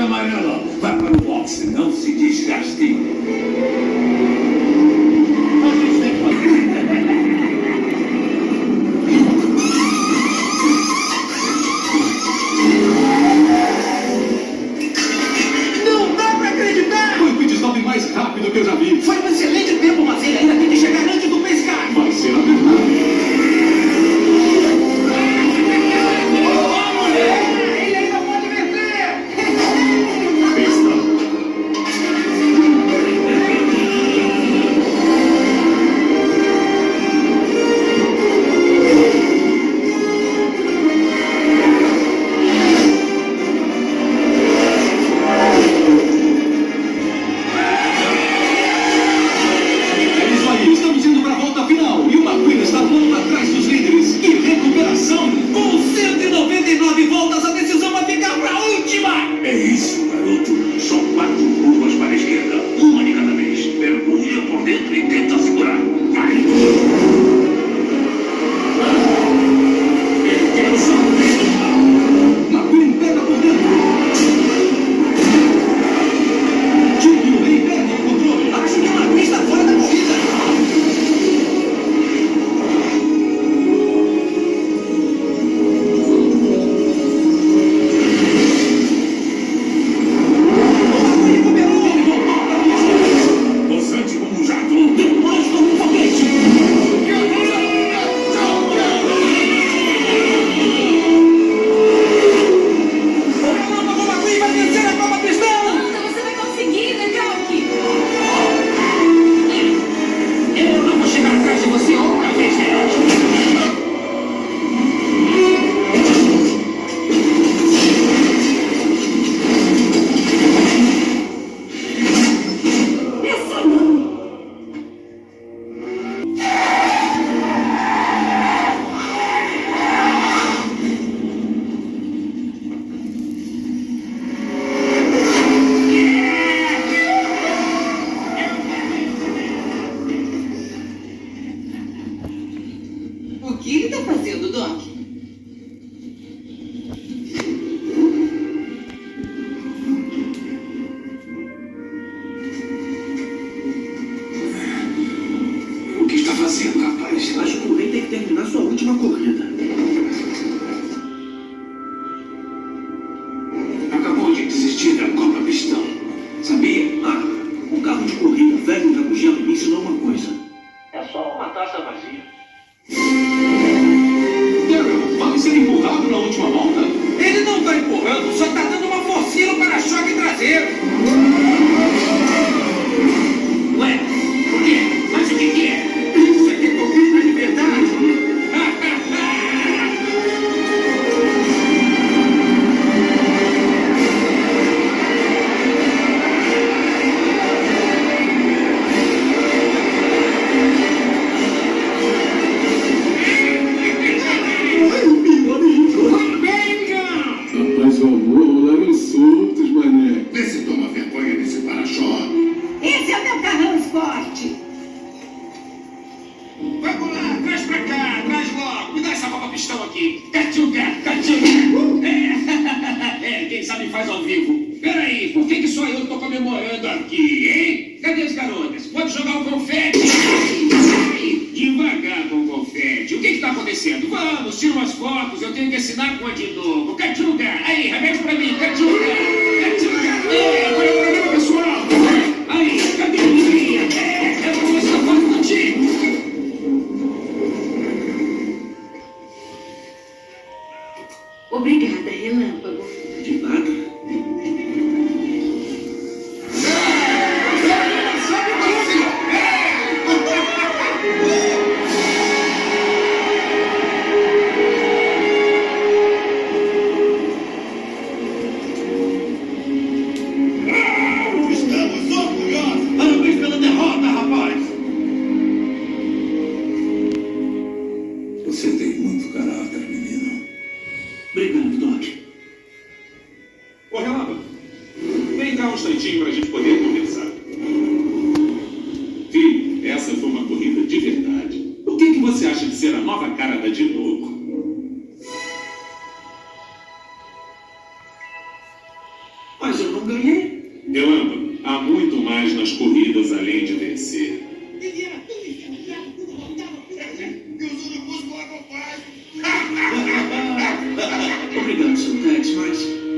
amarela. Vá para o boxe, não se desgaste. Não dá pra acreditar! Foi o pit stop mais rápido que eu já vi. Foi um excelente tempo, mas ele ainda tem que chegar antes do pescar. Vai ser a verdade. Ele ainda pode vencer! Besta. É isso aí, estamos indo para a volta final. E o McQueen está voando atrás dos líderes. Que recuperação! Com 199 voltas, a decisão vai ficar pra última! É isso, garoto. Só 4 curvas para a esquerda. Uma de cada vez. Mergulha por dentro e tenta segurar. Vai. McQueen pega por dentro. Jimmy e o Rei perdem o controle. Acho que o McQueen está fora da corrida. O McQueen recuperou. Ele voltou para a pista. Possante como um jato. Depois como um foguete. O relâmpago McQueen vai vencer a Copa Pistão. Anda, você vai conseguir, Decalque! Eu não vou chegar atrás de você outra vez, Geralt. Essa não! O que ele tá fazendo, Doc? O que está fazendo, rapaz? Acho que o Rei tem que terminar sua última corrida. Acabou de desistir da Copa Pistão. Sabia? Um carro de corrida velho e rabugento me ensinou uma coisa. É só uma taça vazia. Daryl, vai ser empurrado na última volta? Ele não tá empurrando, só tá dando uma forcinha no para-choque traseiro. Ué, por quê? Mas o que é? Isso aqui é corrida de verdade. Rapaz, o amor rolaram soltos, mané. Vê se toma vergonha nesse para-choque. Esse é o meu carrão esporte! Vamos lá, traz pra cá, traz logo. Me dá essa Copa Pistão aqui. Cachuca, cachuca. Quem sabe faz ao vivo. Peraí, por que só eu tô comemorando aqui, hein? Cadê as garotas? Pode jogar o confete. Ai, devagar com o confete. O que tá acontecendo? Vamos, tira umas fotos. Eu tenho que assinar com a de novo. Cachuca, aí, remete pra mim. Cachuca, cachuca. Qual é o problema, pessoal? Aí, cadê a alegria? Eu vou começar a foto contigo. Obrigada, Relâmpago. De nada. Estamos orgulhosos. Parabéns pela derrota, rapaz. Você tem muito caráter, menino. Obrigado, Doc. Ô, Relâmpago, vem cá um instantinho pra gente poder conversar. Filho, essa foi uma corrida de verdade. O que você acha de ser a nova cara da Dinoco? Mas eu não ganhei. Relâmpago, há muito mais nas corridas além de vencer. Obrigado, Sr. Tex, mas